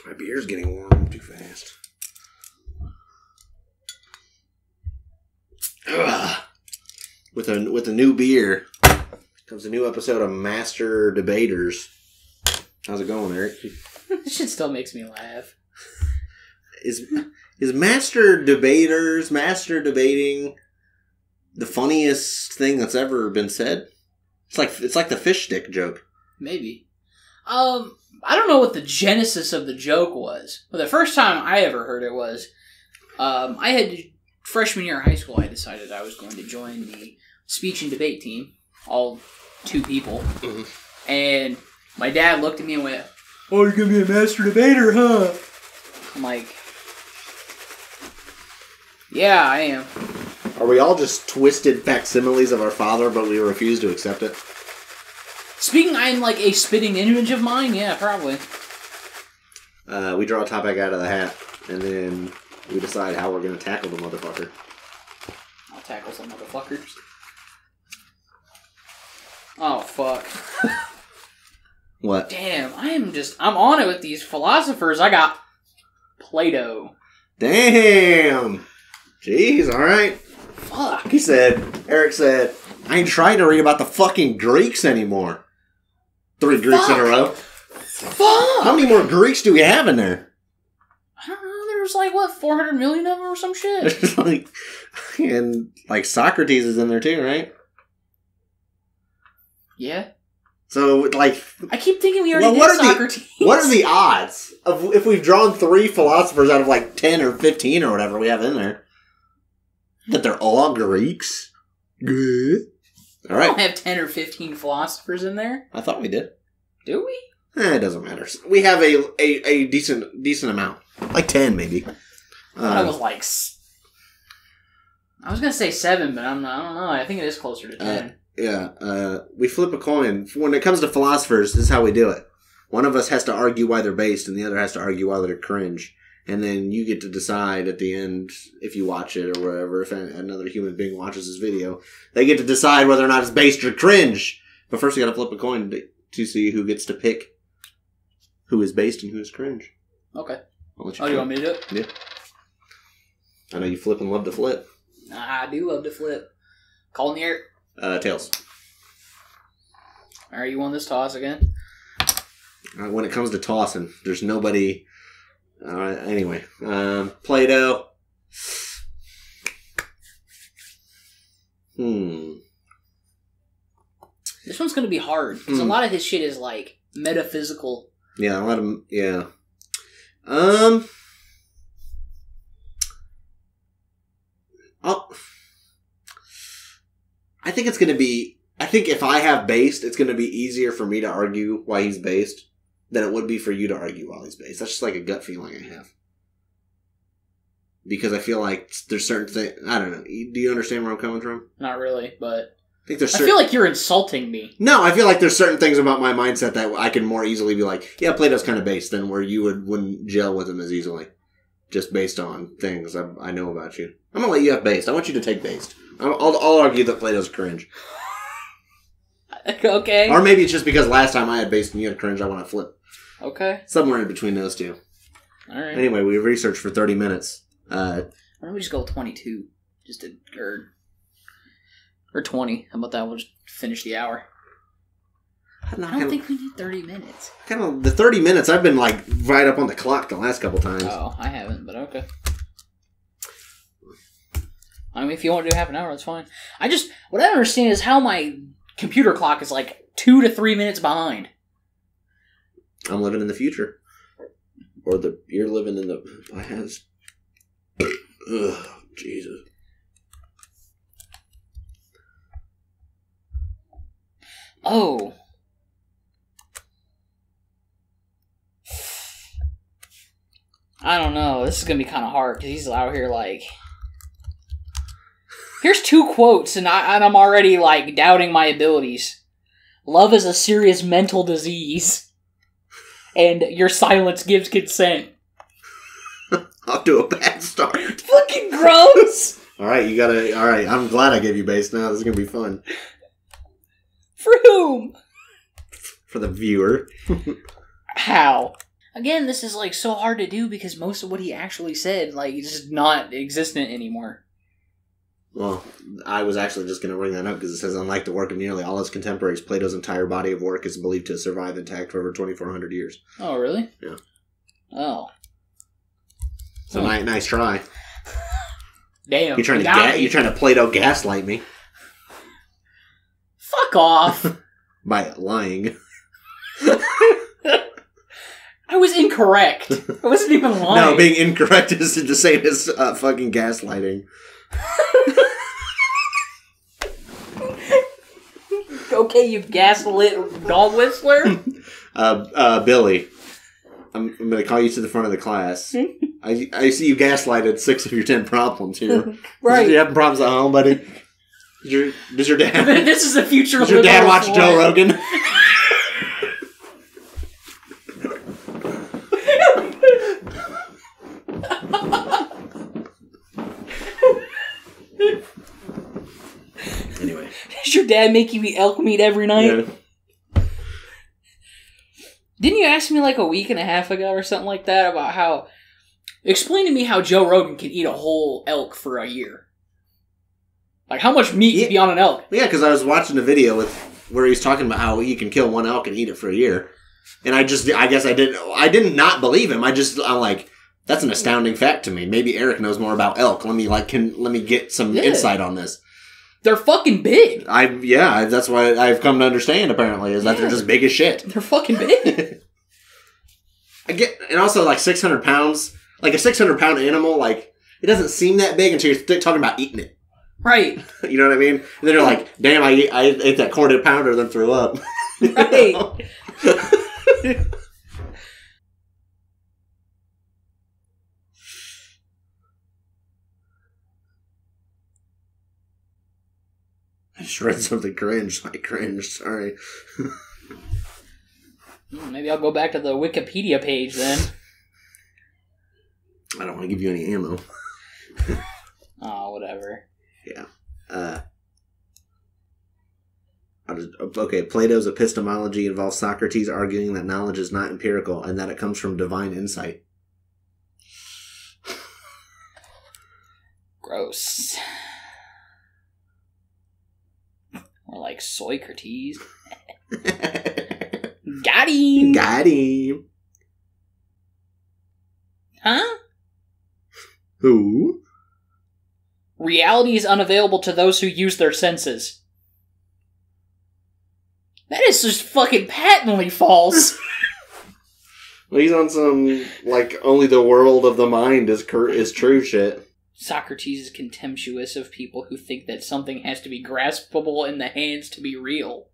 My beer's getting warm too fast. Ugh. With a new beer comes a new episode of Master Debaters. How's it going, Eric? This shit still makes me laugh. Is Master Debaters, Master Debating, the funniest thing that's ever been said? It's like the fish stick joke. Maybe. I don't know what the genesis of the joke was, but the first time I ever heard it was, I had freshman year of high school. I decided I was going to join the speech and debate team, all 2 people, and my dad looked at me and went, "Oh, you're gonna be a master debater, huh?" I'm like, "Yeah, I am." Are we all just twisted facsimiles of our father, but we refuse to accept it? Speaking, I'm like a spitting image of mine. Yeah, probably. We draw a topic out of the hat, and then we decide how we're going to tackle the motherfucker. I'll tackle some motherfuckers. Oh, fuck. What? Damn, I'm on it with these philosophers. I got Plato. Damn! Jeez, alright. Fuck. Eric said, I ain't trying to read about the fucking Greeks anymore. 3 Greeks in a row. Fuck! How many more Greeks do we have in there? I don't know, there's like, 400 million of them or some shit? and Socrates is in there too, right? Yeah. So, I keep thinking we already did Socrates. What are the odds of if we've drawn 3 philosophers out of 10 or 15 or whatever we have in there, that they're all Greeks? Good. All right. We don't have 10 or 15 philosophers in there. I thought we did. Do we? It doesn't matter. We have a decent amount. 10 maybe. I was I was going to say 7, but I don't know. I think it is closer to 10. We flip a coin. When it comes to philosophers, this is how we do it. One of us has to argue why they're based, and the other has to argue why they're cringe. And then you get to decide at the end, if you watch it or whatever, if another human being watches this video, they get to decide whether or not it's based or cringe. But first you gotta flip a coin to see who gets to pick who is based and who is cringe. Okay. I'll let you you want me to do it? Yeah. I know you flip and love to flip. I do love to flip. Call in the air. Tails. Alright, you won this toss again? When it comes to tossing, there's nobody... anyway. Plato. This one's gonna be hard, because a lot of his shit is, metaphysical. Yeah, a lot of... Yeah. I think it's going to be... I think if I have based, it's going to be easier for me to argue why he's based than it would be for you to argue while he's based. That's just a gut feeling I have. Because I feel like there's certain things... I don't know. Do you understand where I'm coming from? Not really, but... I feel like you're insulting me. No, I feel like there's certain things about my mindset that I can more easily be like, yeah, Plato's kind of based, than where you wouldn't gel with him as easily. Just based on things I know about you. I'm going to let you have based. I want you to take based. I'll argue that Plato's cringe. Okay. Or maybe it's just because last time I had based and you had cringe, I want to flip. Okay. Somewhere in between those two. Alright. Anyway, we researched for 30 minutes. Why don't we just go with 22? Or 20. How about that? We'll just finish the hour. I don't think we need 30 minutes. The 30 minutes, I've been right up on the clock the last couple times. Oh, I haven't, but okay. I mean, if you want to do half an hour, that's fine. What I don't understand is how my computer clock is 2 to 3 minutes behind. I'm living in the future. Or you're living in the past. Ugh, Jesus. Oh. I don't know. This is going to be kind of hard because he's out here Here's 2 quotes and I'm already doubting my abilities. Love is a serious mental disease. And your silence gives consent. Off to a bad start. Fucking gross! Alright, I'm glad I gave you base now. This is going to be fun. For whom? For the viewer. How? Again, this is like so hard to do because most of what he actually said, like, is just not existent anymore. Well, I was actually just going to bring that up because it says, unlike the work of nearly all his contemporaries, Plato's entire body of work is believed to have survived intact for over 2,400 years. Oh, really? Yeah. Oh. So nice try. Damn. You're trying to Plato gaslight me. Fuck off. By lying. I was incorrect. I wasn't even lying. No, being incorrect is the same as fucking gaslighting. Okay, you gaslit dog whistler. Billy, I'm going to call you to the front of the class. I see you gaslighted 6 of your 10 problems here. Right. Do you have problems at home, buddy? Does your dad? This is the future. Does your dad watch Joe Rogan? Anyway, does your dad make you eat elk meat every night? Yeah. Didn't you ask me like a week and a half ago or something like that about how... Explain to me how Joe Rogan can eat a whole elk for a year. Like, how much meat can be on an elk? Yeah, because I was watching a video where he's talking about how you can kill one elk and eat it for a year. And I guess I didn't not believe him. I'm like, that's an astounding fact to me. Maybe Eric knows more about elk. Let me get some insight on this. They're fucking big. That's what I've come to understand, apparently, is that they're just big as shit. They're fucking big. And also, like, 600 pounds. Like, a 600-pound animal, like, it doesn't seem that big until you're talking about eating it. Right. You know what I mean? And then you're like, damn, I ate that quarter pounder, then threw up. Right. I just read something cringe. I cringed, sorry. Maybe I'll go back to the Wikipedia page then. I don't want to give you any ammo. Oh, whatever. Yeah. Okay, Plato's epistemology involves Socrates arguing that knowledge is not empirical and that it comes from divine insight. Gross. More like Socrates. Got him! Got him! Huh? Who? Reality is unavailable to those who use their senses. That is just fucking patently false. Well, he's on some, like, only the world of the mind is true shit. Socrates is contemptuous of people who think that something has to be graspable in the hands to be real.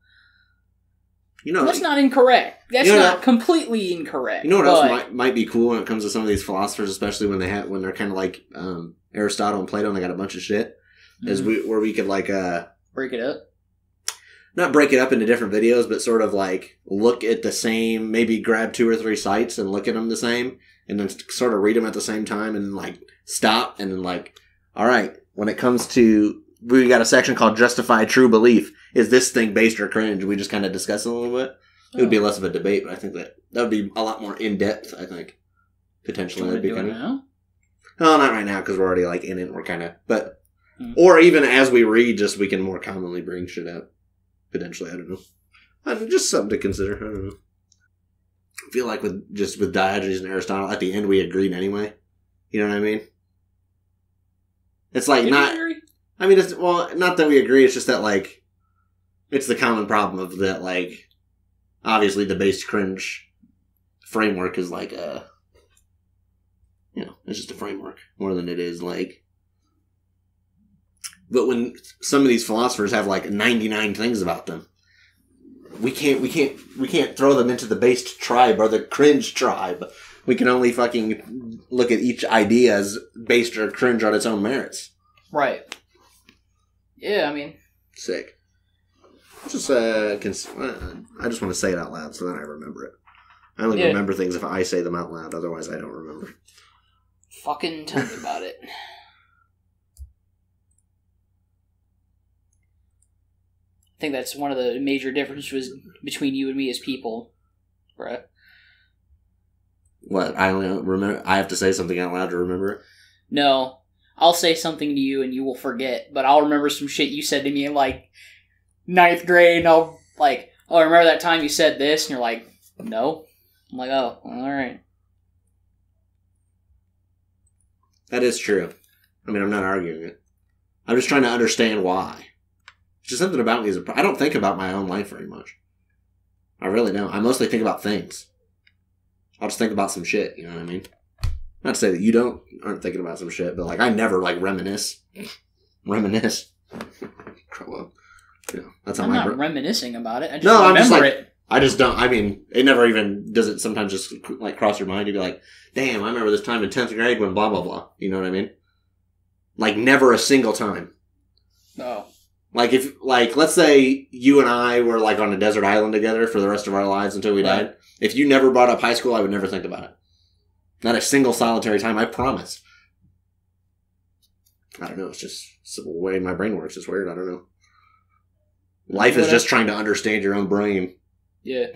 You know, that's not incorrect. That's not completely incorrect. You know what else might be cool when it comes to some of these philosophers, especially when they're kind of like Aristotle and Plato, and they got a bunch of shit. Mm-hmm. Where we could like break it up. Not break it up into different videos, but sort of like look at the same, maybe grab 2 or 3 sites and look at them the same, and then sort of read them at the same time, and then like stop, and then like, all right, when it comes to, we got a section called Justify True Belief. Is this thing based or cringe? We just kind of discuss it a little bit. It would be less of a debate, but I think that would be a lot more in depth. I think potentially that'd be kind of. Now? No, not right now because we're already like in it. We're kind of, but or even as we read, just we can more commonly bring shit up. Potentially, I don't know. Just something to consider. I don't know. I feel like with Diogenes and Aristotle, at the end we agreed anyway. You know what I mean? It's like not. I mean, it's not that we agree. It's just that like, it's the common problem of that. Like, obviously, the base cringe framework is like it's just a framework more than it is like. But when some of these philosophers have like 99 things about them, we can't throw them into the based tribe or the cringe tribe. We can only fucking look at each idea as based or cringe on its own merits. Right. Yeah, I mean, sick. I just want to say it out loud so then I remember it. I only remember things if I say them out loud. Otherwise, I don't remember. Fucking tell me about it. I think that's one of the major differences between you and me as people, bruh. What? I don't remember. I have to say something out loud to remember it. No. I'll say something to you and you will forget, but I'll remember some shit you said to me in, like, 9th grade, and I'll, like, oh, remember that time you said this? And you're like, no. I'm like, oh, alright. That is true. I mean, I'm not arguing it. I'm just trying to understand why. It's just something about me. I don't think about my own life very much. I really don't. I mostly think about things. I'll just think about some shit, you know what I mean? Not to say that you aren't thinking about some shit, but, like, I never, like, reminisce. Grow up. You know, that's how I'm not reminiscing about it. I just I'm just like, it. I just don't. I mean, it never even does it sometimes just, like, cross your mind. You'd be like, damn, I remember this time in 10th grade when blah, blah, blah. You know what I mean? Like, never a single time. Oh. Like, if, like, let's say you and I were, like, on a desert island together for the rest of our lives until we died. If you never brought up high school, I would never think about it. Not a single solitary time, I promise. I don't know, it's just the way my brain works. It's weird, I don't know. Life is just trying to understand your own brain. Yeah.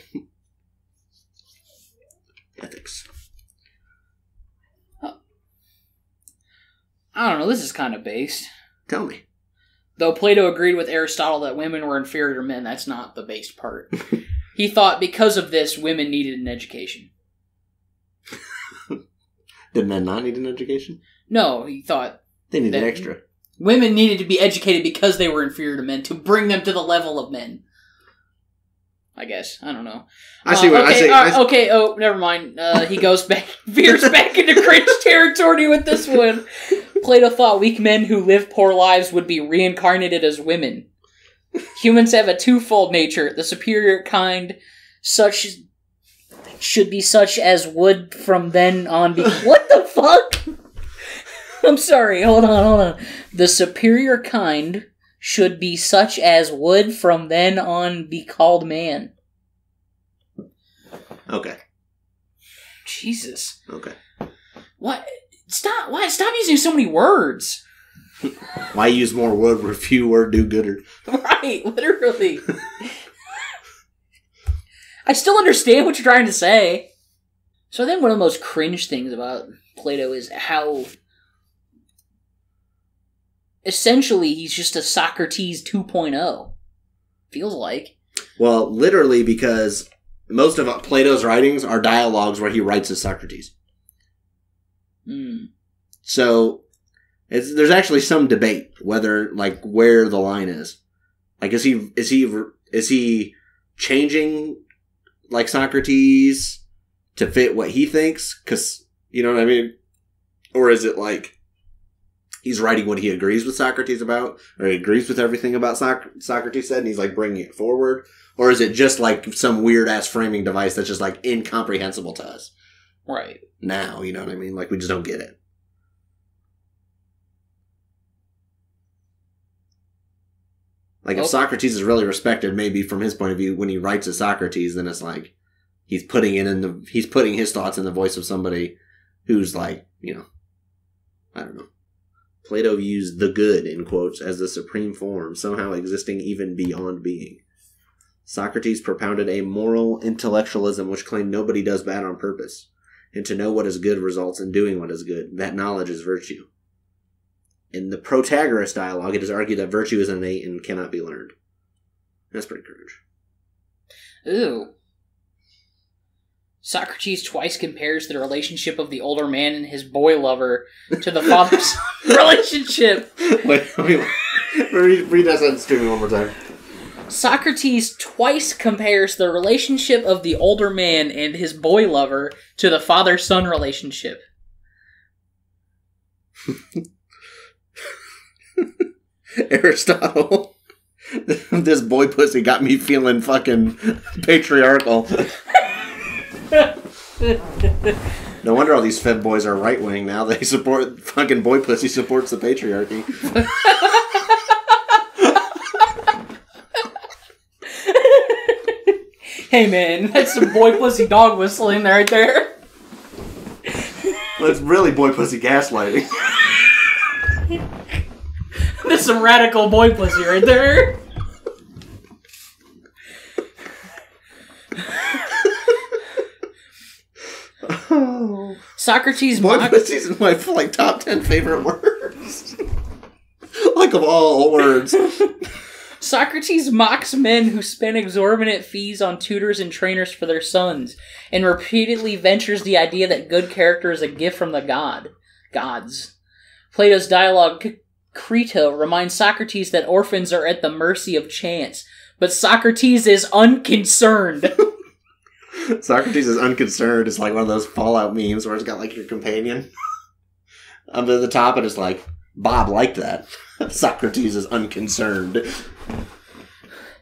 Ethics. I don't know, this is kind of based. Tell me. Though Plato agreed with Aristotle that women were inferior to men, that's not the based part. He thought because of this, women needed an education. Did men not need an education? No, he thought... They needed extra. Women needed to be educated because they were inferior to men, to bring them to the level of men. I guess. I don't know. I see what I see. Okay, oh, never mind. He goes back, veers back into cringe territory with this one. Plato thought weak men who live poor lives would be reincarnated as women. Humans have a twofold nature. The superior kind, should be such as would from then on be... What the fuck? I'm sorry, hold on. The superior kind should be such as would from then on be called man. Okay. Jesus. Okay. What? Stop using so many words. Why use more wood with few word do-gooder? Right, literally. I still understand what you're trying to say. So I think one of the most cringe things about Plato is how... essentially, he's just a Socrates 2.0. Feels like. Well, literally, because most of Plato's writings are dialogues where he writes as Socrates. So, there's actually some debate whether, like, where the line is. Like, is he changing, like, Socrates to fit what he thinks? Because, you know what I mean? Or is it, like, he's writing what he agrees with Socrates about, or he agrees with everything about Socrates said, and he's, like, bringing it forward? Or is it just, like, some weird-ass framing device that's just, like, incomprehensible to us? Right. Now, you know what I mean? Like, we just don't get it. Like, if Socrates is really respected, maybe from his point of view, when he writes as Socrates, then it's like, he's putting his thoughts in the voice of somebody who's like, you know, I don't know. Plato views the good, in quotes, as the supreme form, somehow existing even beyond being. Socrates propounded a moral intellectualism which claimed nobody does bad on purpose, and to know what is good results in doing what is good. That knowledge is virtue. In the Protagoras dialogue, it is argued that virtue is innate and cannot be learned. That's pretty cringe. Ooh. Socrates twice compares the relationship of the older man and his boy lover to the father-son relationship. Wait, read that sentence to me one more time. Socrates twice compares the relationship of the older man and his boy lover to the father-son relationship. Aristotle. This boy pussy got me feeling fucking patriarchal. No wonder all these fed boys are right wing now. They support fucking boy pussy supports the patriarchy. Hey man, that's some boy pussy dog whistling right there. That's really boy pussy gaslighting. That's some radical boy pussy right there. Oh. Socrates Boy mocked... pussies in my like top 10 favorite words. Like of all words. Socrates mocks men who spend exorbitant fees on tutors and trainers for their sons, and repeatedly ventures the idea that good character is a gift from the gods. Plato's dialogue Crito reminds Socrates that orphans are at the mercy of chance, but Socrates is unconcerned. Socrates is unconcerned. It's like one of those Fallout memes where it's got like your companion up at the top, and it's like, Bob liked that. Socrates is unconcerned.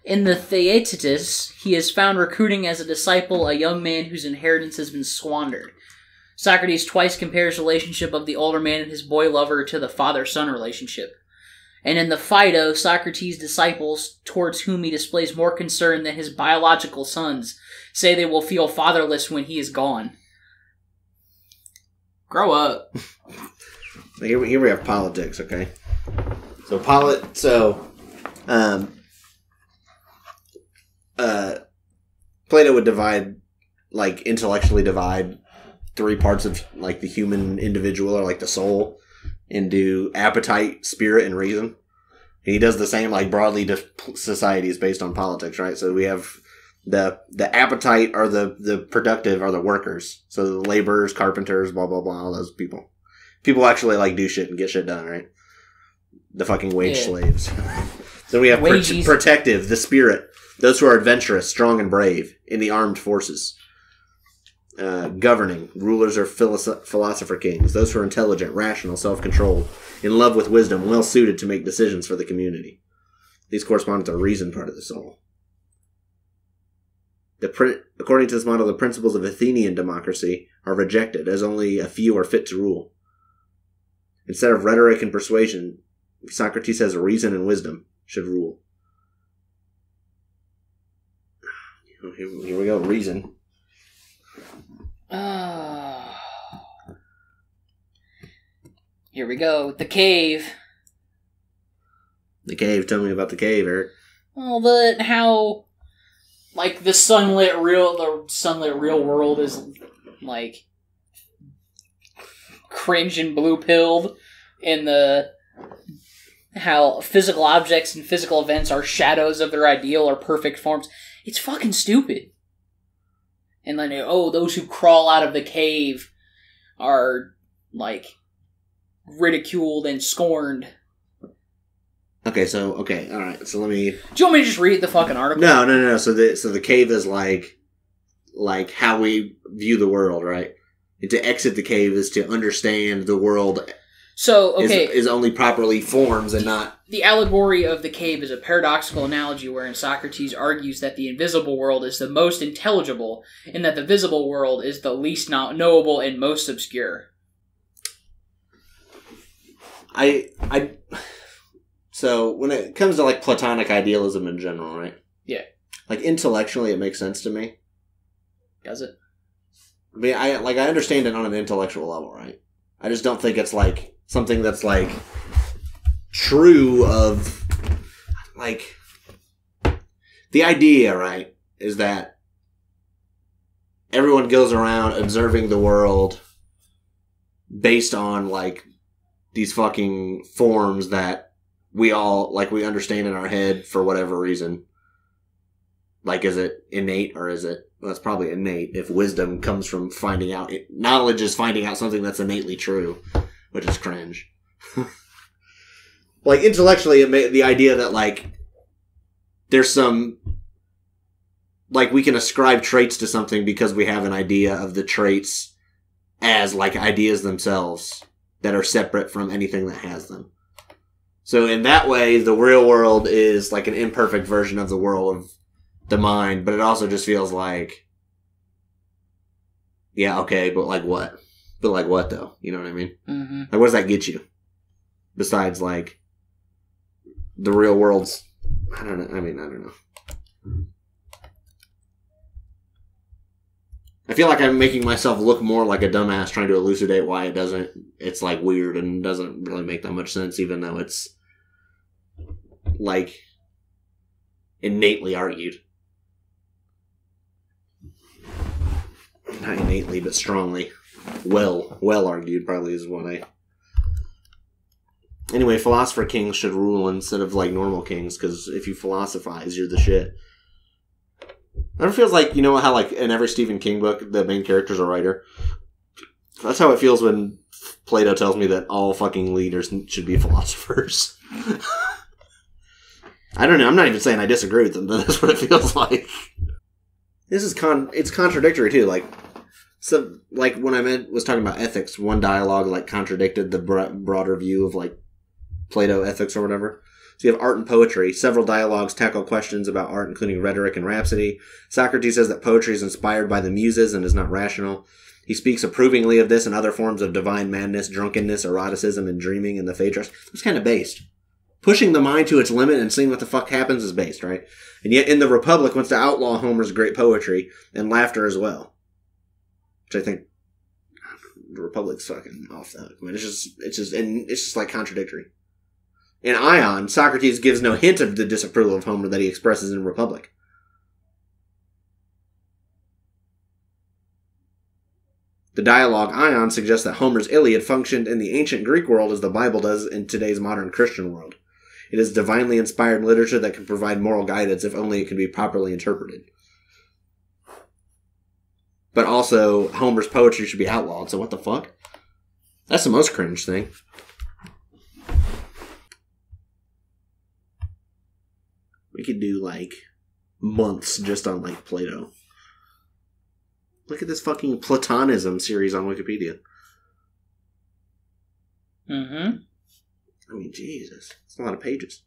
In the Theaetetus, he is found recruiting as a disciple a young man whose inheritance has been squandered. Socrates twice compares the relationship of the older man and his boy lover to the father-son relationship. And in the Phaedo, Socrates' disciples, towards whom he displays more concern than his biological sons, say they will feel fatherless when he is gone. Grow up. Here we have politics, okay? So Plato would intellectually divide three parts of like the human individual, or like the soul, into appetite, spirit, and reason. And he does the same like broadly to societies based on politics, right? So we have the appetite are the productive are the workers. So the laborers, carpenters, blah blah blah, all those people. People actually like do shit and get shit done, right? The fucking wage slaves. Then we have protective, the spirit. Those who are adventurous, strong, and brave in the armed forces. Governing, rulers are philosopher kings. Those who are intelligent, rational, self-controlled, in love with wisdom, well-suited to make decisions for the community. These correspond to the reason part of the soul. According to this model, the principles of Athenian democracy are rejected, as only a few are fit to rule. Instead of rhetoric and persuasion, Socrates says reason and wisdom should rule. Here we go, reason. Here we go, the cave. The cave, tell me about the cave, Eric. Well, how, like, the sunlit real world is, like, cringe and blue-pilled, and how physical objects and physical events are shadows of their ideal or perfect forms. It's fucking stupid. And then, those who crawl out of the cave are, like, ridiculed and scorned. Okay, alright, so let me... Do you want me to just read the fucking article? No. So the cave is like how we view the world, right? And to exit the cave is to understand the world. So, okay. Is only properly forms and not... The allegory of the cave is a paradoxical analogy wherein Socrates argues that the invisible world is the most intelligible and that the visible world is the least knowable and most obscure. So, when it comes to, like, Platonic idealism in general, right? Yeah. Like, intellectually, it makes sense to me. Does it? I mean, I understand it on an intellectual level, right? I just don't think it's, like, something that's, like, true of, like, the idea, right, is that everyone goes around observing the world based on, like, these fucking forms that we all, like, we understand in our head for whatever reason. Like, is it innate or is it... Well, it's probably innate if wisdom comes from finding out... Knowledge is finding out something that's innately true, which is cringe. Like, intellectually, the idea that, like, there's some... Like, we can ascribe traits to something because we have an idea of the traits as, like, ideas themselves that are separate from anything that has them. So in that way, the real world is like an imperfect version of the world of the mind, but it also just feels like, yeah, okay, but like what? But like what, though? You know what I mean? Mm-hmm. Like, what does that get you? Besides, like, the real world's... I don't know. I feel like I'm making myself look more like a dumbass trying to elucidate why it's like weird and doesn't really make that much sense, even though it's like innately argued. Not innately, but strongly. Well argued, probably is what I... Anyway, philosopher kings should rule instead of, like, normal kings, because if you philosophize, you're the shit. Never feels like, you know how, like, in every Stephen King book, the main character's a writer? That's how it feels when Plato tells me that all fucking leaders should be philosophers. I don't know, I'm not even saying I disagree with them, but that's what it feels like. It's contradictory, too, like... So, like, when I was talking about ethics, one dialogue, like, contradicted the broader view of, like, Plato ethics or whatever. So you have art and poetry. Several dialogues tackle questions about art, including rhetoric and rhapsody. Socrates says that poetry is inspired by the muses and is not rational. He speaks approvingly of this and other forms of divine madness, drunkenness, eroticism, and dreaming in the Phaedrus. It's kind of based. Pushing the mind to its limit and seeing what the fuck happens is based, right? And yet in the Republic wants to outlaw Homer's great poetry and laughter as well. Which I think the Republic's fucking off the hook. I mean, it's just like contradictory. In Ion, Socrates gives no hint of the disapproval of Homer that he expresses in Republic. The dialogue Ion suggests that Homer's Iliad functioned in the ancient Greek world as the Bible does in today's modern Christian world. It is divinely inspired literature that can provide moral guidance if only it can be properly interpreted. But also, Homer's poetry should be outlawed, so what the fuck? That's the most cringe thing. We could do, like, months just on, like, Plato. Look at this fucking Platonism series on Wikipedia. Mm-hmm. I mean, Jesus. It's a lot of pages.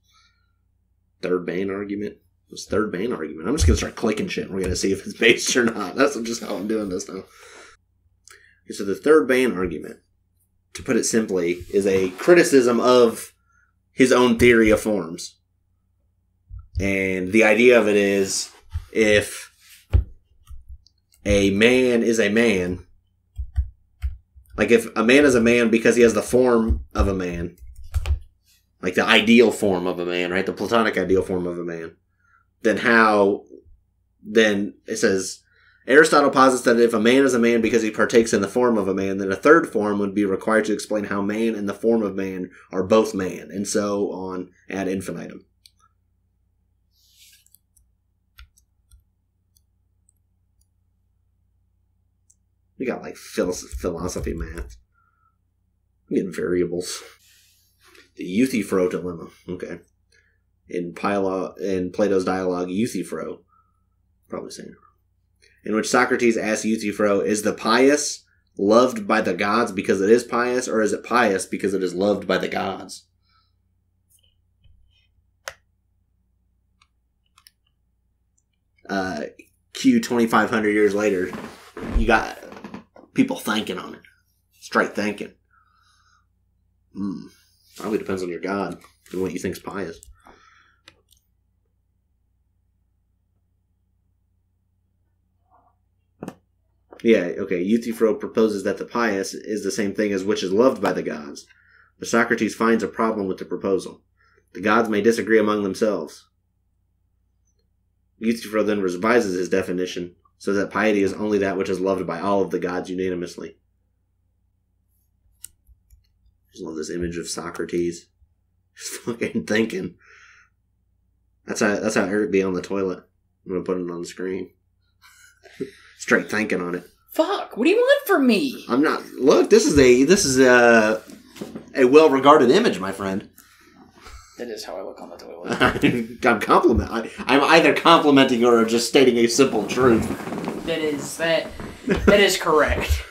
Third Bane argument. This third Bane argument. I'm just going to start clicking shit and we're going to see if it's based or not. That's just how I'm doing this now. Okay, so the third Bane argument, to put it simply, is a criticism of his own theory of forms. And the idea of it is, if a man is a man, like if a man is a man because he has the form of a man, like the ideal form of a man, right? The Platonic ideal form of a man, then it says, Aristotle posits that if a man is a man because he partakes in the form of a man, then a third form would be required to explain how man and the form of man are both man, and so on ad infinitum. We got, like, philosophy math. I'm getting variables. The Euthyphro dilemma. Okay. In Plato's dialogue, Euthyphro. Probably saying it wrong. In which Socrates asks Euthyphro, is the pious loved by the gods because it is pious, or is it pious because it is loved by the gods? Q 2,500 years later, you got people thinking on it. Straight thinking. Probably depends on your God and what you think is pious. Yeah, okay. Euthyphro proposes that the pious is the same thing as which is loved by the gods. But Socrates finds a problem with the proposal. The gods may disagree among themselves. Euthyphro then revises his definition, so that piety is only that which is loved by all of the gods unanimously. I just love this image of Socrates. Just fucking thinking. That's how Eric be on the toilet. I'm gonna put it on the screen. Straight thinking on it. Fuck! What do you want from me? I'm not. Look, this is a well-regarded image, my friend. That is how I look on the toilet. I'm either complimenting or just stating a simple truth. That is correct.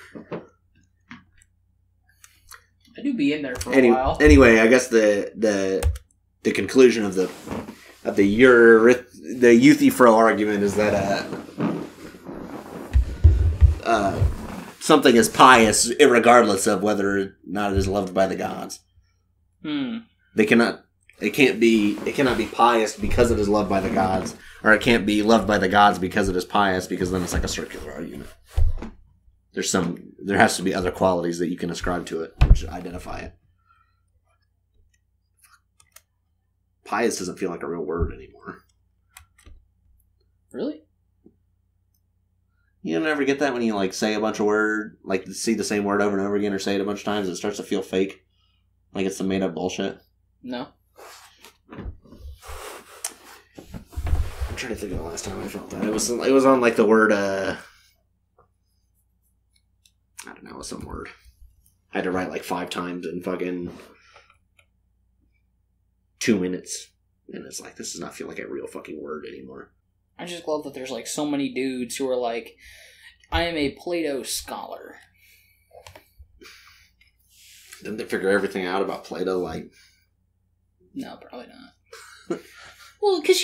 I do be in there for a while. Anyway, I guess the conclusion of the Euthyphro argument is that something is pious irregardless of whether or not it is loved by the gods. It cannot be pious because it is loved by the gods, or it can't be loved by the gods because it is pious, because then it's like a circular argument. There has to be other qualities that you can ascribe to it, which identify it. Pious doesn't feel like a real word anymore. Really? You never get that when you like say a bunch of word, like see the same word over and over again, or say it a bunch of times, it starts to feel fake, like it's some made up bullshit. No. I'm trying to think of the last time I felt that. It was on like the word. I don't know, some word. I had to write like 5 times in fucking 2 minutes, and it's like this does not feel like a real fucking word anymore. I just love that there's like so many dudes who are like, I am a Plato scholar. Didn't they figure everything out about Plato? Like, no, probably not. Well, because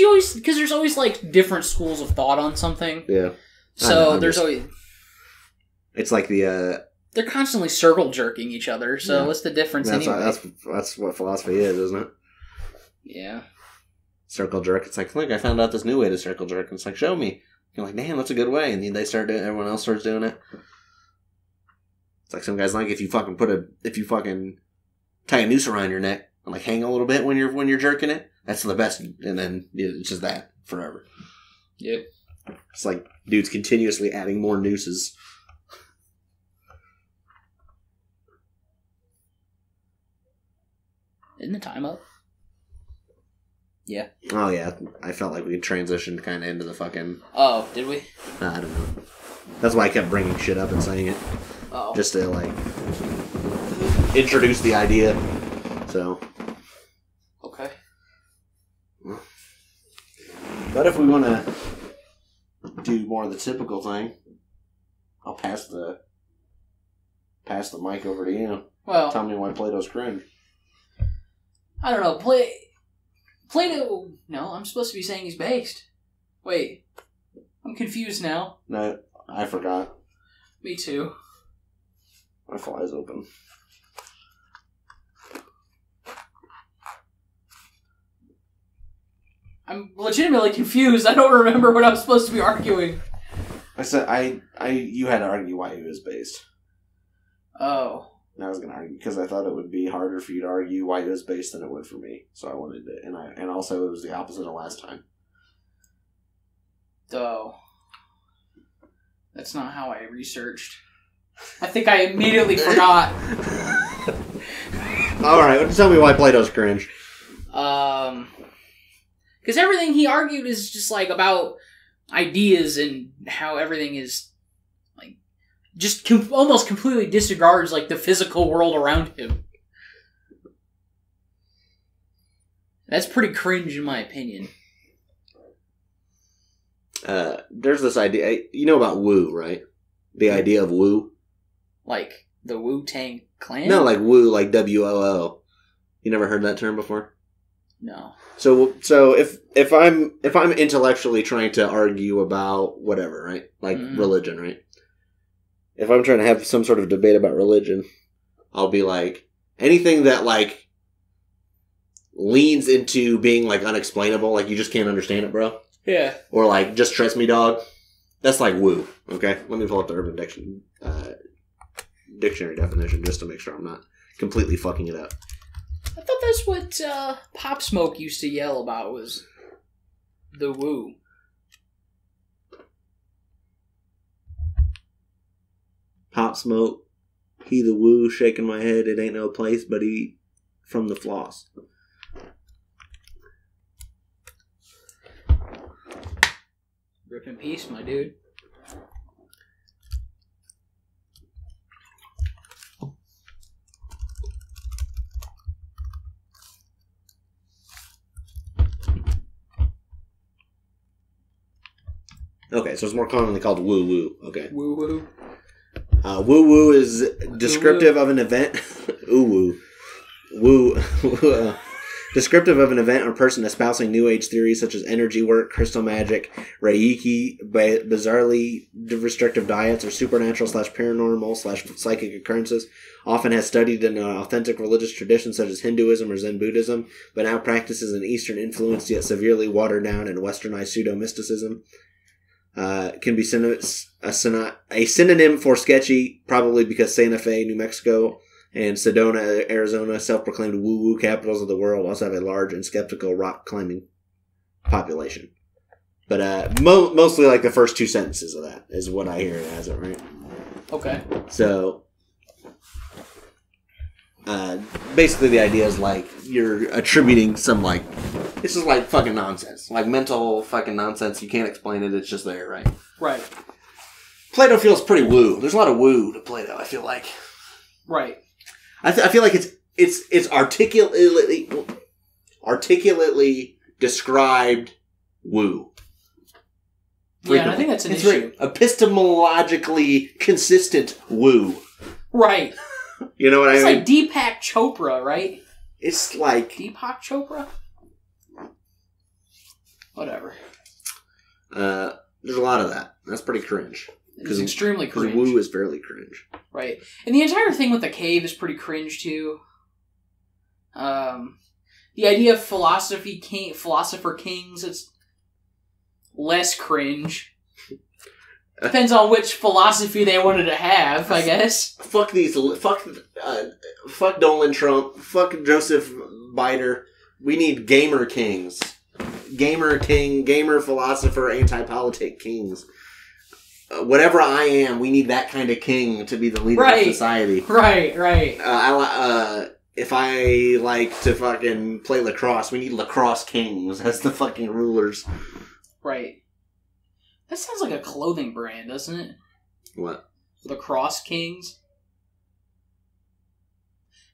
there's always like different schools of thought on something. Yeah. So there's always. It's like the. They're constantly circle jerking each other. So what's the difference anyway? That's what philosophy is, isn't it? Yeah. Circle jerk. It's like, look, I found out this new way to circle jerk. And it's like, show me. You're like, damn, that's a good way. And then they start doing it. Everyone else starts doing it. It's like some guys like if you fucking tie a noose around your neck and like hang a little bit when you're jerking it. That's the best. And then it's just that forever. Yep. It's like dudes continuously adding more nooses. Isn't the time up? Yeah. Oh, yeah. I felt like we transitioned kind of into the fucking... Oh, did we? I don't know. That's why I kept bringing shit up and saying it. Oh. Just to, like, introduce the idea. So. Okay. But if we want to do more of the typical thing, I'll pass the mic over to you. Well, tell me why Plato's cringe. I don't know. Plato... No, I'm supposed to be saying he's based. Wait. I'm confused now. No, I forgot. Me too. My fly's open. I'm legitimately confused. I don't remember what I was supposed to be arguing. I said you had to argue why he was based. Oh. And I was going to argue because I thought it would be harder for you to argue why it was based than it would for me. So I wanted to, and also it was the opposite of last time. Oh. That's not how I researched. I think I immediately forgot. Alright, tell me why Plato's cringe. Because everything he argued is just like about ideas and how everything is just almost completely disregards like the physical world around him. That's pretty cringe in my opinion. There's this idea, you know about woo, right? The idea of woo? Like the Wu-Tang Clan? No, like woo, like WOO. You never heard that term before? No. So if I'm intellectually trying to argue about whatever, right? Like religion, right? If I'm trying to have some sort of debate about religion, I'll be like, anything that, like, leans into being, like, unexplainable, like, you just can't understand it, bro. Yeah. Or, like, just trust me, dog. That's, like, woo, okay? Let me pull up the Urban Dictionary definition just to make sure I'm not completely fucking it up. I thought that's what Pop Smoke used to yell about was the woo. Pop Smoke, he the woo, shaking my head, it ain't no place, but he from the floss. Rip in peace, my dude. Okay, so it's more commonly called woo-woo. Okay. Woo-woo. Woo-woo is descriptive of an event. Ooh-woo. Woo. Descriptive of an event or person espousing New Age theories such as energy work, crystal magic, Reiki, bizarrely restrictive diets, or supernatural/paranormal/psychic occurrences. Often has studied in an authentic religious tradition such as Hinduism or Zen Buddhism, but now practices an Eastern influence yet severely watered down and westernized pseudo-mysticism. Can be a synonym for sketchy, probably because Santa Fe, New Mexico, and Sedona, Arizona, self-proclaimed woo-woo capitals of the world, also have a large and skeptical rock climbing population. But mostly like the first two sentences of that is what I hear it as, it right? Okay. So, basically the idea is like you're attributing some like, this is like fucking nonsense. Like mental fucking nonsense. You can't explain it. It's just there, right? Right. Plato feels pretty woo. There's a lot of woo to Plato, I feel like. Right. I feel like it's articulately described woo. Yeah, and I think that's an issue. Epistemologically consistent woo. Right. You know what I mean? It's like Deepak Chopra, right? It's like... Deepak Chopra? Whatever. There's a lot of that. That's pretty cringe. It's extremely cringe. Because woo is fairly cringe. Right. And the entire thing with the cave is pretty cringe, too. The idea of philosopher kings, it's less cringe. Depends on which philosophy they wanted to have, I guess. Fuck Donald Trump. Fuck Joseph Biden. We need gamer kings. Gamer king, gamer philosopher, anti-politic kings. Whatever I am, we need that kind of king to be the leader of society. Right. If I like to fucking play lacrosse, we need lacrosse kings as the fucking rulers. Right. That sounds like a clothing brand, doesn't it? What? Lacrosse Kings?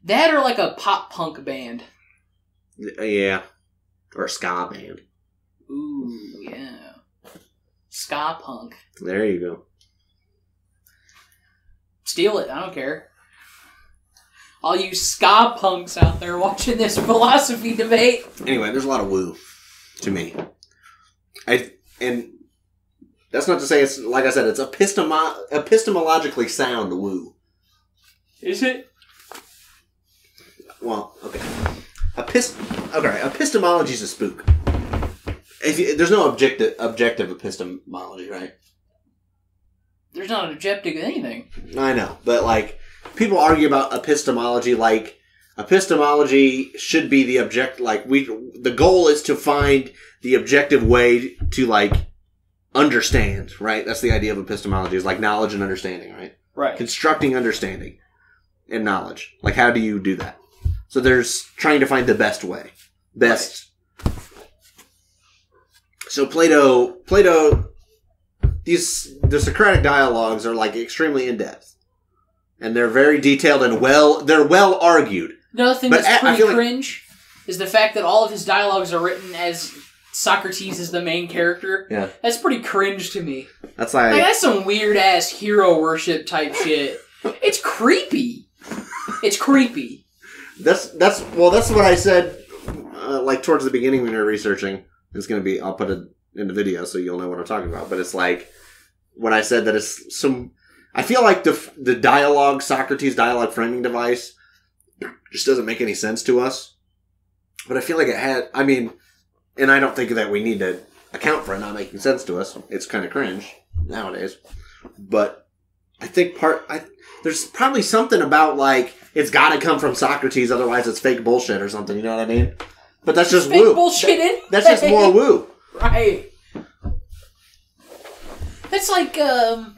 That or like a pop punk band. Yeah. Or a ska band. Ooh, yeah. Ska punk. There you go. Steal it, I don't care. All you ska punks out there watching this philosophy debate. Anyway, there's a lot of woo to me. And that's not to say it's, like I said, it's epistemologically sound woo. Is it? Well, okay. Epistemology is a spook. There's no objective epistemology, right? There's not an objective anything. I know, but like people argue about epistemology, like epistemology should be the object. Like the goal is to find the objective way to like understand, right? That's the idea of epistemology, is like knowledge and understanding, right? Right. Constructing understanding and knowledge. Like how do you do that? So there's trying to find the best way. Best. Right. So Plato, the Socratic dialogues are like extremely in-depth. And they're very detailed and they're well argued. Another thing that's pretty cringe is the fact that all of his dialogues are written as Socrates is the main character. Yeah. That's pretty cringe to me. That's like that's some weird ass hero worship type shit. It's creepy. It's creepy. That's what I said like towards the beginning when we were researching. It's going to be, I'll put it in the video so you'll know what I'm talking about. But it's like when I said that it's some, I feel like the Socrates dialogue framing device just doesn't make any sense to us. But I feel like it had, and I don't think that we need to account for it not making sense to us. It's kind of cringe nowadays. But I think there's probably something about like, it's got to come from Socrates, otherwise it's fake bullshit or something, you know what I mean? But that's just fake woo. Bullshit that's just more woo. Right. That's like the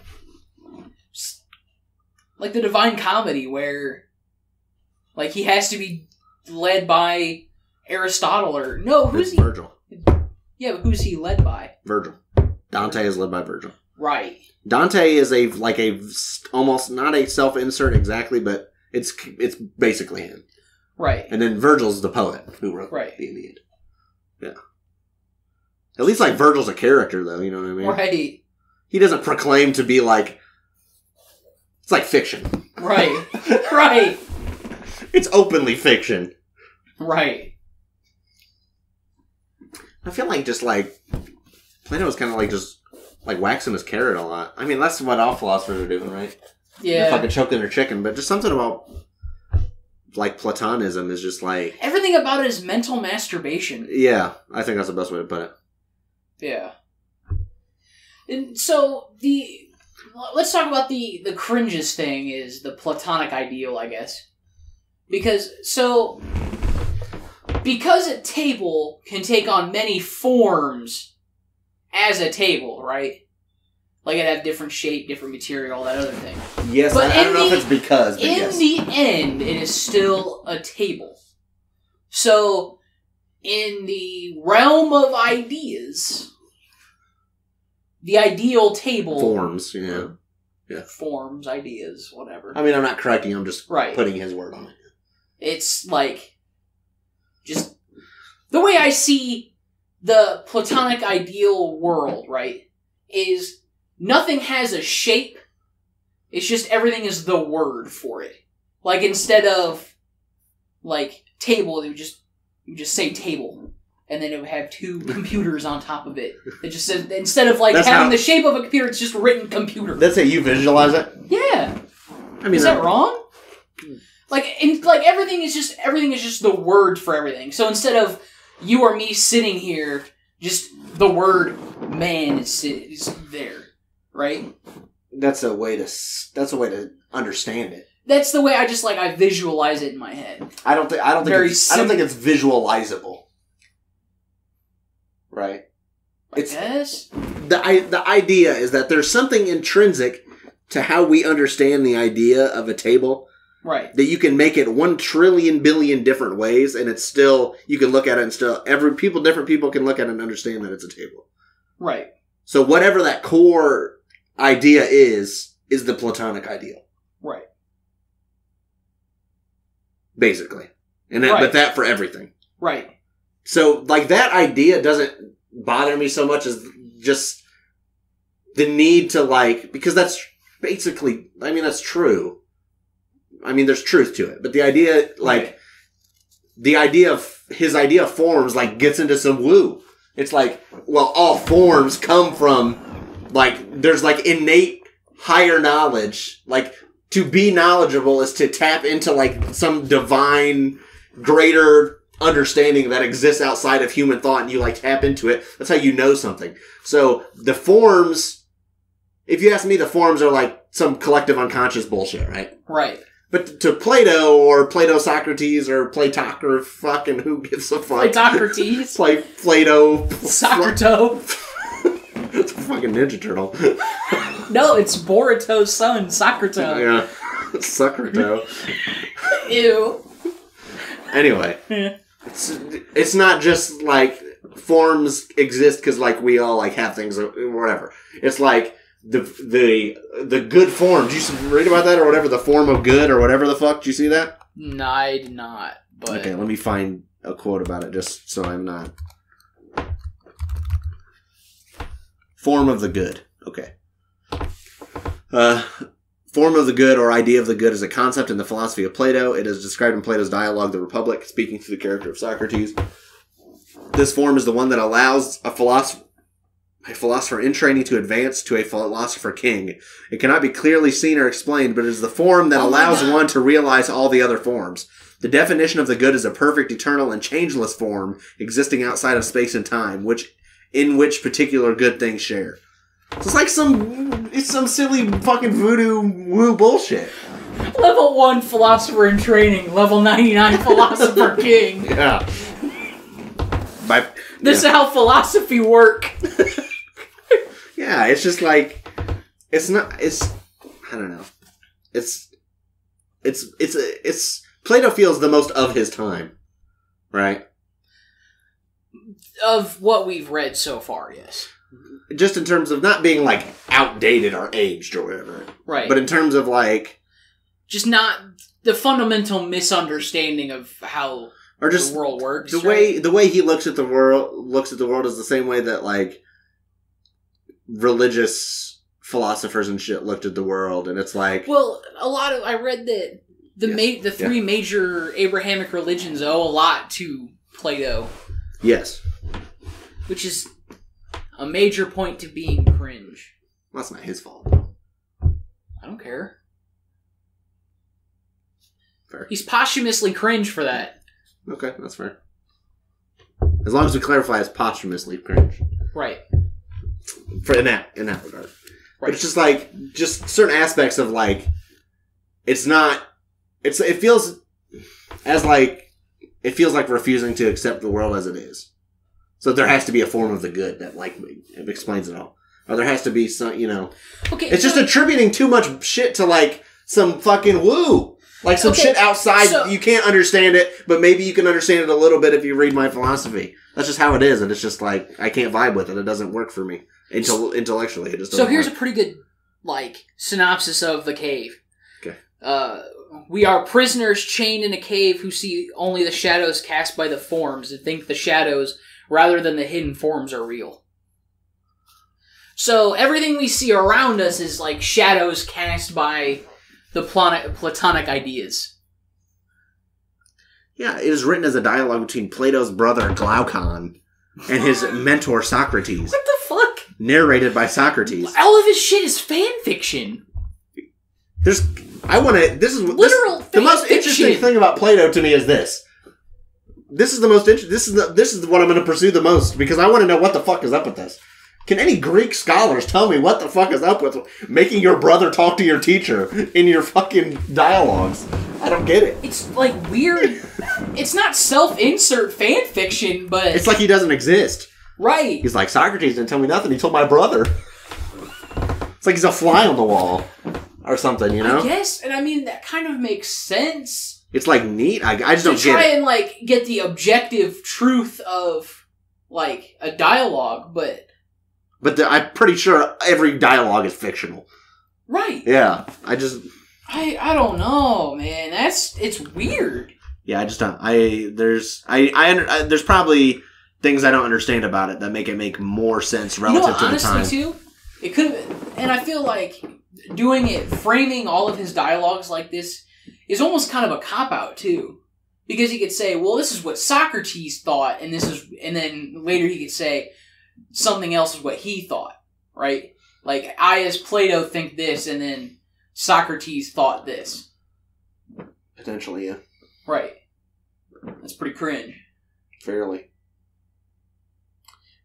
Divine Comedy where like he has to be led by Aristotle or who's he? Virgil. Yeah, but who's he led by? Virgil. Dante is led by Virgil. Right. Dante is almost not a self-insert exactly, but it's basically him. Right. And then Virgil's the poet who wrote the Iliad. Yeah. At least like Virgil's a character though, you know what I mean? Right. He doesn't proclaim to be like, it's like fiction. Right. Right. It's openly fiction. Right. I feel like just like Plato's kind of like just like waxing his carrot a lot. I mean, that's what all philosophers are doing, right? Yeah. They're fucking choking their chicken, but just something about like Platonism is just like everything about it is mental masturbation. Yeah, I think that's the best way to put it. Yeah. And so let's talk about the cringes thing is the Platonic ideal, I guess. Because a table can take on many forms as a table, right? Like it had different shape, different material, all that other thing. Yes, but I don't know if it's because, but in the end, it is still a table. So, in the realm of ideas, the ideal table forms, yeah. Forms, ideas, whatever. I mean, I'm not correcting. I'm just right. putting his word on it. It's like just the way I see the Platonic ideal world, right? Is nothing has a shape. It's just everything is the word for it. Like instead of like table, you just say table, and then it would have two computers on top of it. It just says instead of like having the shape of a computer, it's just written computer. That's how you visualize it. Yeah. I mean, is that wrong? Like everything is just the word for everything. So instead of you or me sitting here, just the word man is there, right? That's a way to understand it. That's the way I visualize it in my head. I don't think it's visualizable. Right? Yes. The idea is that there's something intrinsic to how we understand the idea of a table. Right. That you can make it 1 trillion billion different ways, and it's still, you can look at it and still, different people can look at it and understand that it's a table. Right. So whatever that core idea is the Platonic ideal. Right. Basically. And that, but that for everything. Right. So, like, that idea doesn't bother me so much as just the need to, like, because that's basically, I mean, that's true. I mean, there's truth to it. But the idea, like, his idea of forms, like, gets into some woo. It's like, well, all forms come from, like, there's, like, innate higher knowledge. Like, to be knowledgeable is to tap into, like, some divine, greater understanding that exists outside of human thought, and you, like, tap into it. That's how you know something. So, the forms, if you ask me, the forms are, like, some collective unconscious bullshit, right? Right. But to Plato, or Plato-Socrates, or Plato, or fucking who gives a fuck? Platocrates. Plato. Socrato. It's a fucking Ninja Turtle. No, it's Boruto's son, Socrato. Yeah. Socrato. Ew. Anyway. It's not just, like, forms exist because, like, we all, like, have things or whatever. It's like, the good form. Did you read about that or whatever? The form of good or whatever the fuck? Did you see that? No, I did not. But okay, let me find a quote about it just so I'm not. Form of the good. Okay. Form of the good or idea of the good is a concept in the philosophy of Plato. It is described in Plato's dialogue, The Republic, speaking through the character of Socrates. This form is the one that allows a philosopher in training to advance to a philosopher king. It cannot be clearly seen or explained, but it is the form that allows one to realize all the other forms. The definition of the good is a perfect, eternal, and changeless form existing outside of space and time, in which particular good things share. So it's like some silly fucking voodoo woo bullshit. Level 1 philosopher in training, level 99 philosopher king. Yeah. This is how philosophy work. Yeah, it's just like, I don't know. It's Plato feels the most of his time, right? Of what we've read so far, yes. Just in terms of not being, like, outdated or aged or whatever. Right. But in terms of, like, just not the fundamental misunderstanding of how or just the world works. The way he looks at the world is the same way that, like, religious philosophers and shit looked at the world, and it's like, well, I read that the three major Abrahamic religions owe a lot to Plato. Yes. Which is a major point to being cringe. Well, that's not his fault. I don't care. Fair. He's posthumously cringe for that. Okay, that's fair. As long as we clarify, it's posthumously cringe. Right. In that regard. Right. But it's just like, just certain aspects of, like, it feels like refusing to accept the world as it is. So there has to be a form of the good that, like, explains it all. Or there has to be some, you know... Okay, it's just attributing too much shit to, like, some fucking woo. Like, some shit outside, you can't understand it, but maybe you can understand it a little bit if you read my philosophy. That's just how it is, and it's just, like, I can't vibe with it. It doesn't work for me. Intellectually, it just doesn't here's work. a pretty good, like, synopsis of the cave. Okay. We are prisoners chained in a cave who see only the shadows cast by the forms and think the shadows, rather than the hidden forms, are real. So everything we see around us is like shadows cast by the Platonic ideas. Yeah, it is written as a dialogue between Plato's brother Glaucon and his mentor Socrates. What the fuck? Narrated by Socrates. All of his shit is fan fiction. This is literal fan the most fiction. Interesting thing about Plato to me is this. This is the most this is what I'm going to pursue the most because I want to know what the fuck is up with this. Can any Greek scholars tell me what the fuck is up with making your brother talk to your teacher in your fucking dialogues? I don't get it. It's like weird. It's not self-insert fan fiction, but it's like he doesn't exist. Right. He's like, Socrates didn't tell me nothing. He told my brother. It's like he's a fly on the wall or something, you know? I guess, and I mean that kind of makes sense. It's like neat. I just don't get it. Try and like get the objective truth of like a dialogue, but I'm pretty sure every dialogue is fictional. Right. Yeah. I don't know, man. It's weird. Yeah, I just don't. There's probably things I don't understand about it that make it make more sense relative to the time. Honestly, too, it could have, and I feel like doing it, framing all of his dialogues like this is almost kind of a cop-out, too. Because he could say, well, this is what Socrates thought, and then later he could say something else is what he thought, right? Like, I as Plato think this, and then Socrates thought this. Potentially, yeah. Right. That's pretty cringe. Fairly.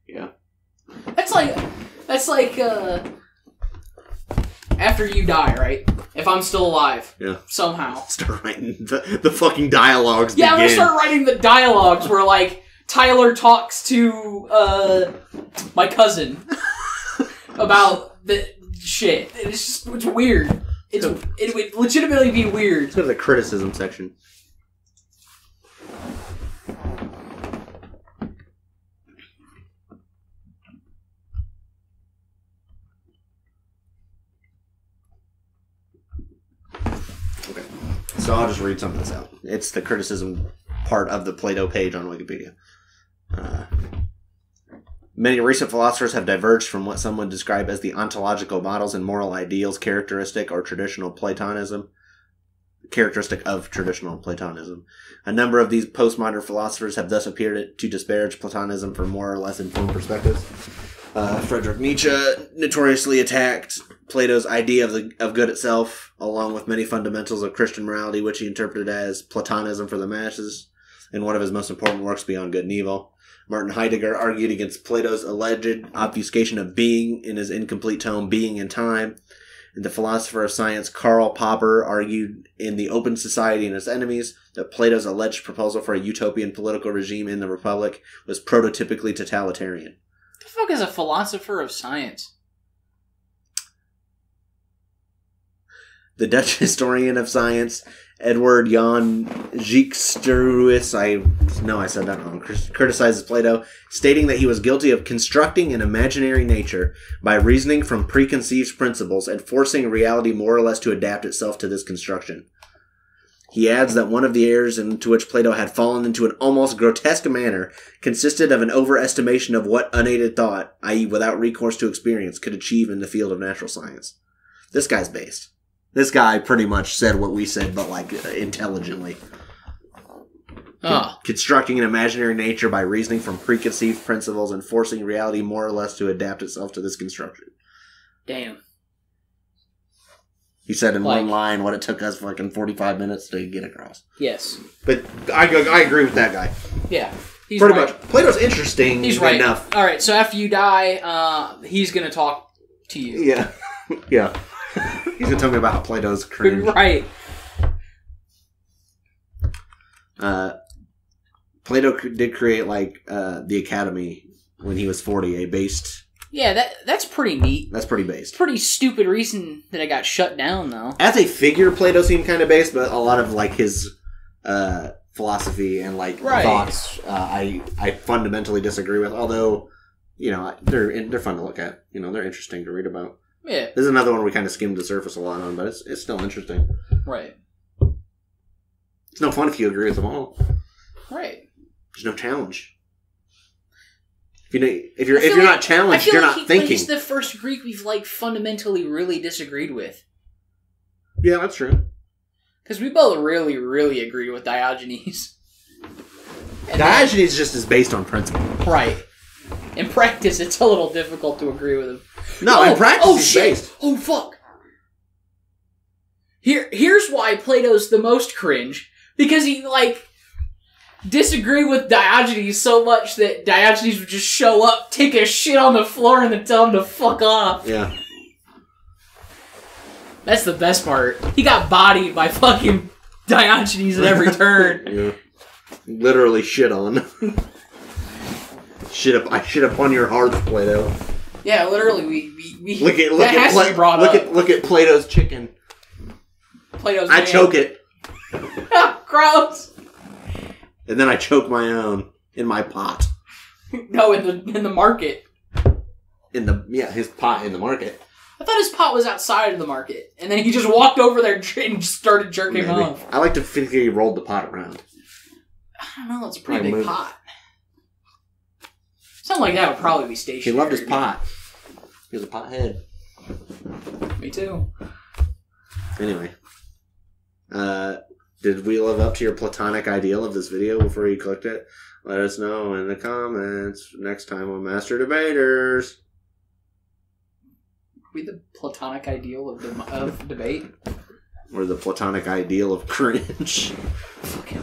Yeah. That's like after you die, right? If I'm still alive. Yeah. Somehow. Start writing the fucking dialogues. Yeah, I'm gonna start writing the dialogues where, like, Tyler talks to, my cousin about the shit. It's weird. It would legitimately be weird. Let's go to the criticism section. Okay. So I'll just read some of this out. It's the criticism part of the Plato page on Wikipedia. Many recent philosophers have diverged from what some would describe as the ontological models and moral ideals characteristic of traditional Platonism. A number of these postmodern philosophers have thus appeared to disparage Platonism from more or less informed perspectives. Friedrich Nietzsche notoriously attacked Plato's idea of good itself, along with many fundamentals of Christian morality, which he interpreted as Platonism for the masses, in one of his most important works, Beyond Good and Evil. Martin Heidegger argued against Plato's alleged obfuscation of being in his incomplete tome, Being in Time. And the philosopher of science Karl Popper argued in The Open Society and Its Enemies that Plato's alleged proposal for a utopian political regime in the Republic was prototypically totalitarian. What the fuck is a philosopher of science? The Dutch historian of science, Edward Jan Dijksterhuis, I know I said that wrong, criticizes Plato, stating that he was guilty of constructing an imaginary nature by reasoning from preconceived principles and forcing reality more or less to adapt itself to this construction. He adds that one of the errors into which Plato had fallen into an almost grotesque manner consisted of an overestimation of what unaided thought, i.e. without recourse to experience, could achieve in the field of natural science. This guy's based. This guy pretty much said what we said, but, like, intelligently. Oh. Constructing an imaginary nature by reasoning from preconceived principles and forcing reality more or less to adapt itself to this construction. Damn. He said in one line what it took us fucking 45 minutes to get across. Yes. But I agree with that guy. Yeah. He's pretty right. much. Plato's interesting He's right. enough. All right, so after you die, he's going to talk to you. Yeah. Yeah. He's going to tell me about how Plato's cringe. Right. Plato did create like the Academy when he was 40. Yeah, that's pretty neat. That's pretty based. Pretty stupid reason that it got shut down, though. As a figure, Plato seemed kind of based, but a lot of like his philosophy and like thoughts, I fundamentally disagree with. Although, they're fun to look at. They're interesting to read about. Yeah, this is another one we kind of skimmed the surface a lot on, but it's still interesting. Right. It's no fun if you agree with them all. Right. There's no challenge. If you're not challenged, you're not thinking. He's the first Greek we've fundamentally really disagreed with. Yeah, that's true. Because we both really, really agree with Diogenes. Diogenes just is based on principle. Right. In practice, it's a little difficult to agree with him. No, in practice, it's based. Oh, fuck. Here's why Plato's the most cringe. Because he, disagree with Diogenes so much that Diogenes would just show up, take a shit on the floor, and then tell him to fuck off. Yeah. That's the best part. He got bodied by fucking Diogenes at every turn. Yeah. Literally shit on. I shit upon your hearth, Plato. Yeah, literally, we look at Plato's chicken. Plato's I choke it. Gross. And then I choke my own in my pot. No, in the market. His pot in the market. I thought his pot was outside of the market, and then he just walked over there and just started jerking off. I like to think he rolled the pot around. I don't know. It's a pretty big pot. Something like that would probably be stationary. He loved his pot. He was a pothead. Me too. Anyway, did we live up to your platonic ideal of this video before you clicked it? Let us know in the comments next time on Master Debaters. Are we the platonic ideal of debate? Or the platonic ideal of cringe. Fucking